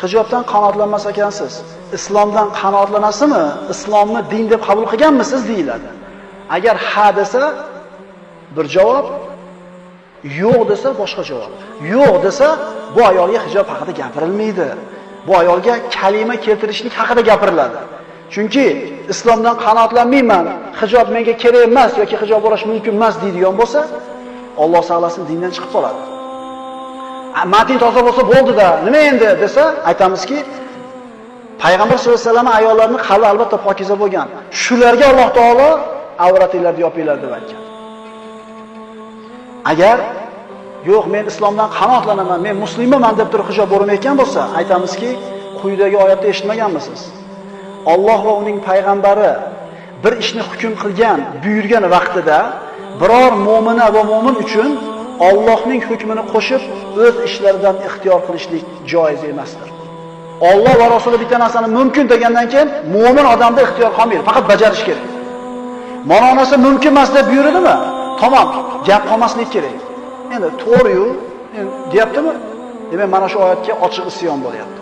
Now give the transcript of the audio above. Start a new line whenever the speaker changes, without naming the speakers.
hijobdan qanoatlanmas ekansiz, islomdan qanoatlanasizmi? Islomni din deb qabul qilganmisiz deyiladi. Agar ha desa bir javob, yo'q desa boshqa javob. Yo'q desa bu ayolga hijob haqida gapirilmaydi. Bu ayolga kalima keltirishlik haqida gapiriladi. Chunki islomdan qanoatlanmayman, hijob menga kerak emas yoki hijob bo'lish mumkin emas deydigan bo'lsa, Alloh saqlasin dindan chiqib qoladi. Matin toza bo'lsa bo'ldi-da, nima endi desa, aytamizki, Payg'ambar sollallohu alayhi vasallam ayollarning qalbi albatta pokiza bo'lgan. Shularga Alloh taolo avratinglarni yopinglar deb aytgan. Agar yo'q, men islomdan qanoatlanaman, men muslimaman deb turib hijob o'rnayotgan bo'lsa, aytamizki, quyidagi oyatni eshitmaganmisiz? Alloh va uning payg'ambari bir ishni hukm qilgan, buyurgan vaqtida biror mu'mina va mu'min uchun Allohning hukmini qo'shib o'z ishlaridan ixtiyor qilishlik joiz emasdir. Alloh va Rasuli bitta narsani mumkin degandan keyin mu'min odamda ixtiyor qolmaydi, faqat bajarish kerak. Mana mumkin emas deb buyurdimi? Tamom, gap qolmaslik kerak. Endi to'g'ri-yu, deyaptimi? Demak, mana shu oyatga ochiq isyon bo'lyapti.